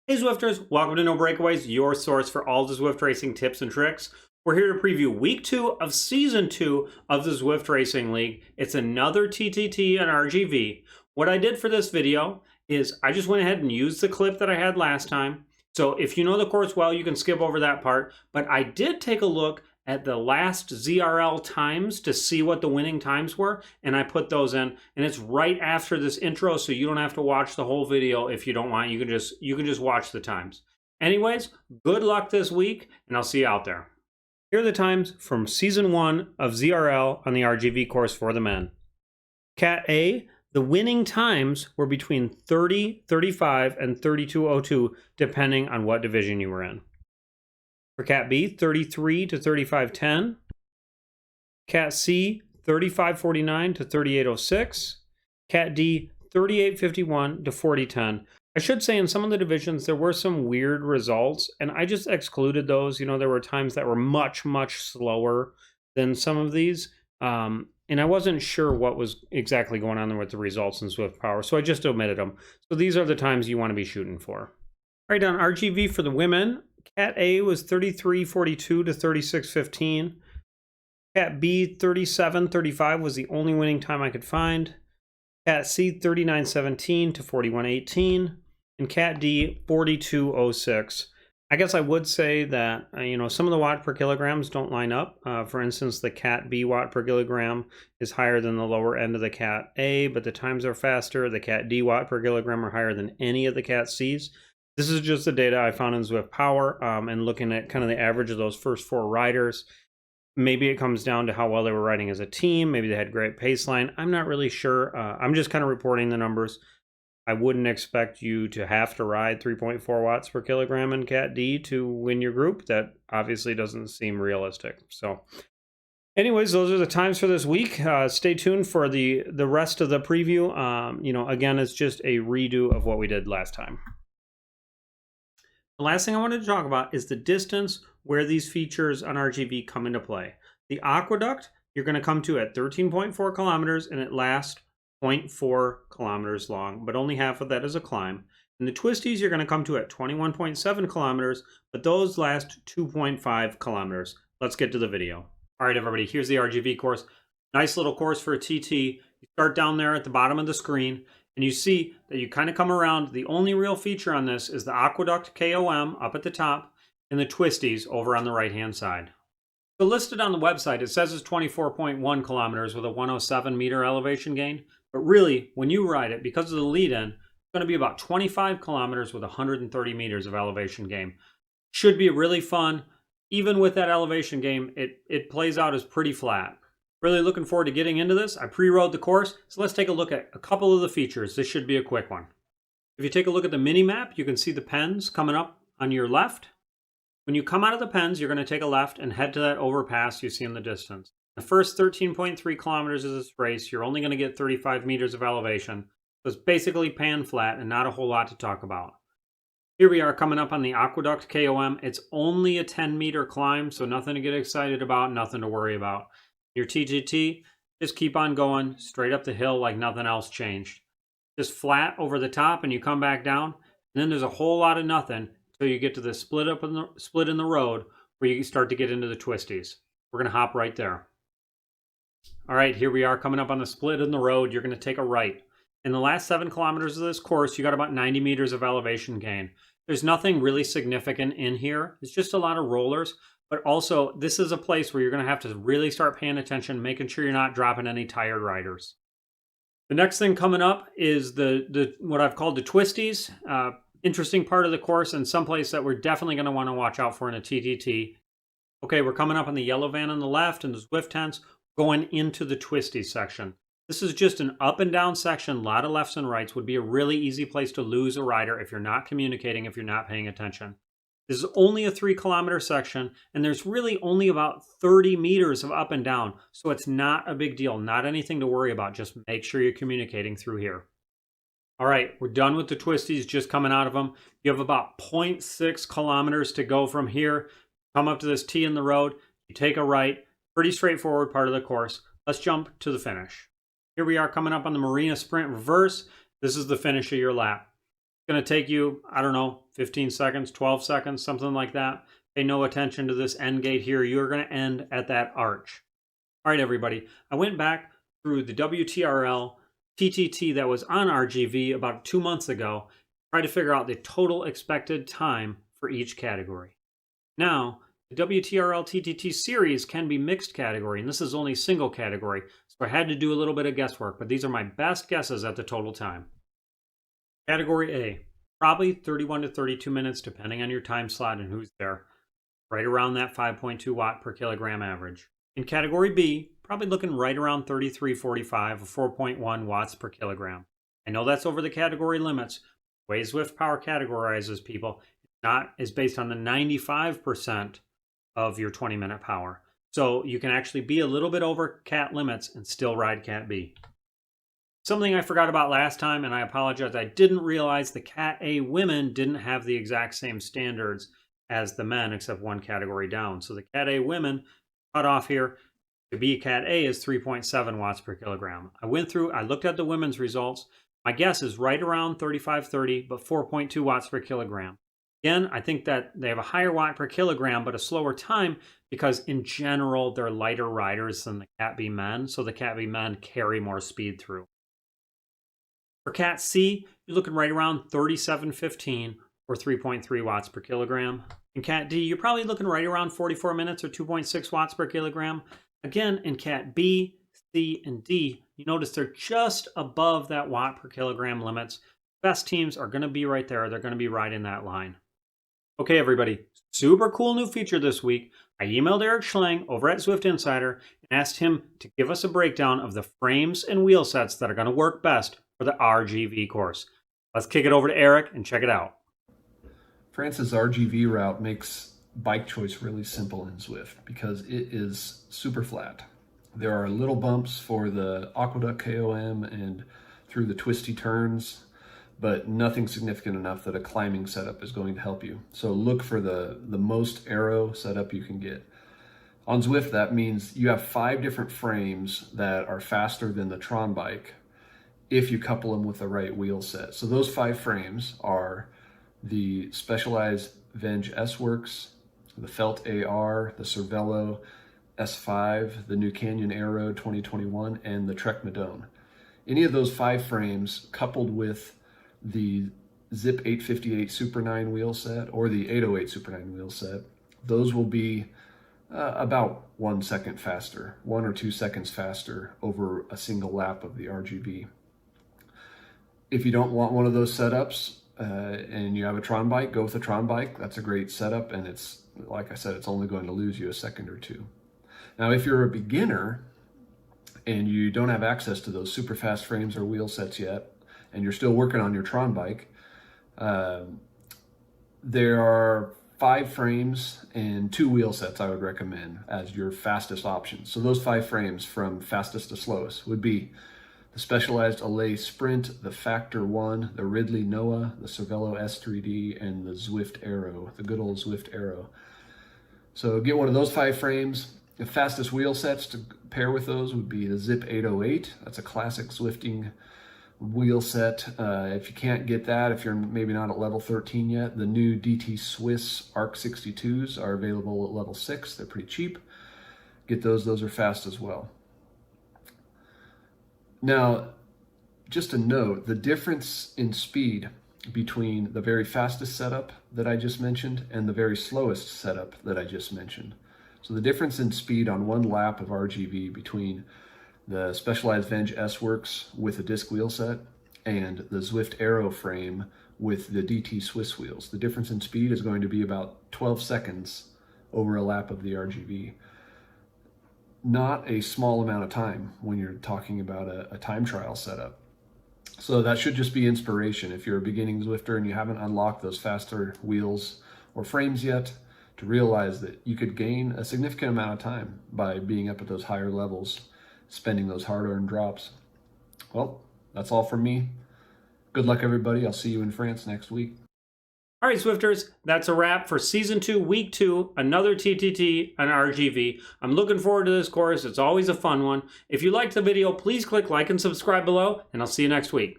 Hey Zwifters, welcome to No Breakaways, your source for all the Zwift racing tips and tricks. We're here to preview week 2 of season 2 of the Zwift Racing League. It's another TTT and RGV. What I did for this video is I just went ahead and used the clip that I had last time. So if you know the course well, you can skip over that part. But I did take a look at the last ZRL times to see what the winning times were, and I put those in, and it's right after this intro, so you don't have to watch the whole video if you don't want. You can just watch the times. Anyways, good luck this week, and I'll see you out there. Here are the times from season 1 of ZRL on the RGV course for the men. Cat A, the winning times were between 30, 35, and 32:02, depending on what division you were in. For Cat B, 33 to 35:10. Cat C, 35:49 to 38:06. Cat D, 38:51 to 40:10. I should say in some of the divisions there were some weird results, and I just excluded those. You know, there were times that were much slower than some of these, and I wasn't sure what was exactly going on there with the results in Zwift Power, so I just omitted them. So these are the times you want to be shooting for. All right, on RGV for the women, Cat A was 33:42 to 36:15. Cat B, 37:35 was the only winning time I could find. Cat C, 39:17 to 41:18. And Cat D, 42:06. I guess I would say that, some of the watt per kilograms don't line up. For instance, the Cat B watt per kilogram is higher than the lower end of the Cat A, but the times are faster. The Cat D watt per kilogram are higher than any of the Cat C's. This is just the data I found in Zwift Power, and looking at kind of the average of those first 4 riders. Maybe it comes down to how well they were riding as a team. Maybe they had great paceline. I'm not really sure. I'm just kind of reporting the numbers. I wouldn't expect you to have to ride 3.4 watts per kilogram in Cat D to win your group. That obviously doesn't seem realistic. So anyways, those are the times for this week. Stay tuned for the rest of the preview. Again, it's just a redo of what we did last time. The last thing I wanted to talk about is the distance where these features on RGV come into play. The aqueduct, you're going to come to at 13.4 kilometers, and it lasts 0.4 kilometers long, but only half of that is a climb. And the twisties, you're going to come to at 21.7 kilometers, but those last 2.5 kilometers. Let's get to the video. All right, everybody, here's the RGV course. Nice little course for a TT. You start down there at the bottom of the screen, and you see that you kind of come around. The only real feature on this is the aqueduct KOM up at the top and the twisties over on the right-hand side. So listed on the website, it says it's 24.1 kilometers with a 107 meter elevation gain. But really, when you ride it, because of the lead-in, it's going to be about 25 kilometers with 130 meters of elevation gain. Should be really fun. Even with that elevation gain, it plays out as pretty flat. Really looking forward to getting into this. I pre-rode the course, so let's take a look at a couple of the features. This should be a quick one. If you take a look at the mini map, you can see the pens coming up on your left. When you come out of the pens, you're going to take a left and head to that overpass you see in the distance. The first 13.3 kilometers of this race, you're only going to get 35 meters of elevation. So it's basically pan flat and not a whole lot to talk about. Here we are coming up on the aqueduct KOM. It's only a 10 meter climb, so nothing to get excited about, nothing to worry about. Your TTT, just keep on going straight up the hill like nothing else changed. Just flat over the top, and you come back down, and then there's a whole lot of nothing until you get to the split in the road where you start to get into the twisties. We're going to hop right there. All right, here we are coming up on the split in the road. You're going to take a right. In the last 7 kilometers of this course, you got about 90 meters of elevation gain. There's nothing really significant in here. It's just a lot of rollers. But also, this is a place where you're going to have to really start paying attention, making sure you're not dropping any tired riders. The next thing coming up is the what I've called the twisties. Interesting part of the course, and someplace that we're definitely going to want to watch out for in a TTT. Okay, we're coming up on the yellow van on the left and the Zwift tents, going into the twisties section. This is just an up and down section, a lot of lefts and rights. Would be a really easy place to lose a rider if you're not communicating, if you're not paying attention. This is only a 3 kilometer section, and there's really only about 30 meters of up and down, so it's not a big deal, not anything to worry about. Just make sure you're communicating through here. All right, we're done with the twisties, just coming out of them. You have about 0.6 kilometers to go from here. Come up to this T in the road, you take a right, pretty straightforward part of the course. Let's jump to the finish. Here we are coming up on the Marina Sprint Reverse. This is the finish of your lap. going to take you, I don't know, 15 seconds, 12 seconds, something like that. Pay no attention to this end gate here. You're going to end at that arch. All right, everybody. I went back through the WTRL TTT that was on RGV about 2 months ago, tried to figure out the total expected time for each category. Now, the WTRL TTT series can be mixed category, and this is only single category, so I had to do a little bit of guesswork, but these are my best guesses at the total time. Category A, probably 31 to 32 minutes, depending on your time slot and who's there, right around that 5.2 watt per kilogram average. In Category B, probably looking right around 33.45 or 4.1 watts per kilogram. I know that's over the category limits. The way Zwift Power categorizes people is based on the 95% of your 20-minute power. So you can actually be a little bit over cat limits and still ride Cat B. Something I forgot about last time, and I apologize, I didn't realize the Cat A women didn't have the exact same standards as the men, except one category down. So the Cat A women cut off here to be Cat A is 3.7 watts per kilogram. I looked at the women's results. My guess is right around 35-30, but 4.2 watts per kilogram. Again, I think that they have a higher watt per kilogram, but a slower time because in general, they're lighter riders than the Cat B men. So the Cat B men carry more speed through. For Cat C, you're looking right around 37.15 or 3.3 watts per kilogram. In Cat D, you're probably looking right around 44 minutes or 2.6 watts per kilogram. Again, in Cat B, C, and D, you notice they're just above that watt per kilogram limits. Best teams are going to be right there. They're going to be right in that line. Okay, everybody, super cool new feature this week. I emailed Eric Schlang over at Zwift Insider and asked him to give us a breakdown of the frames and wheel sets that are going to work best for the RGV course. Let's kick it over to Eric and check it out. France's RGV route makes bike choice really simple in Zwift because it is super flat. There are little bumps for the aqueduct KOM and through the twisty turns, but nothing significant enough that a climbing setup is going to help you. So look for the most aero setup you can get. On Zwift, that means you have 5 different frames that are faster than the Tron bike if you couple them with the right wheel set. So those 5 frames are the Specialized Venge S-Works, the Felt AR, the Cervelo S5, the New Canyon Aero 2021, and the Trek Madone. Any of those 5 frames coupled with the Zip 858 Super 9 wheel set or the 808 Super 9 wheel set, those will be about 1 second faster, 1 or 2 seconds faster over a single lap of the RGV. If you don't want one of those setups and you have a Tron bike, go with a Tron bike. That's a great setup, and it's, like I said, it's only going to lose you a second or 2. Now, if you're a beginner and you don't have access to those super fast frames or wheel sets yet, and you're still working on your Tron bike, there are 5 frames and 2 wheel sets I would recommend as your fastest options. So those 5 frames from fastest to slowest would be the Specialized Allay Sprint, the Factor 1, the Ridley Noah, the Cervelo S3D, and the Zwift Aero, the good old Zwift Aero. So get one of those 5 frames. The fastest wheel sets to pair with those would be the Zip 808. That's a classic Zwifting wheel set. If you can't get that, if you're maybe not at level 13 yet, the new DT Swiss ARC 62s are available at level 6. They're pretty cheap. Get those are fast as well. Now, just a note, the difference in speed between the very fastest setup that I just mentioned and the very slowest setup that I just mentioned. So the difference in speed on 1 lap of RGV between the Specialized Venge S-Works with a disc wheel set and the Zwift Aero frame with the DT Swiss wheels. The difference in speed is going to be about 12 seconds over a lap of the RGV. Not a small amount of time when you're talking about a time trial setup. So that should just be inspiration if you're a beginning Zwifter and you haven't unlocked those faster wheels or frames yet, to realize that you could gain a significant amount of time by being up at those higher levels, spending those hard-earned drops. Well, that's all from me. Good luck, everybody. I'll see you in France next week. All right, Zwifters, that's a wrap for Season 2, Week 2, another TTT and RGV. I'm looking forward to this course. It's always a fun one. If you liked the video, please click like and subscribe below, and I'll see you next week.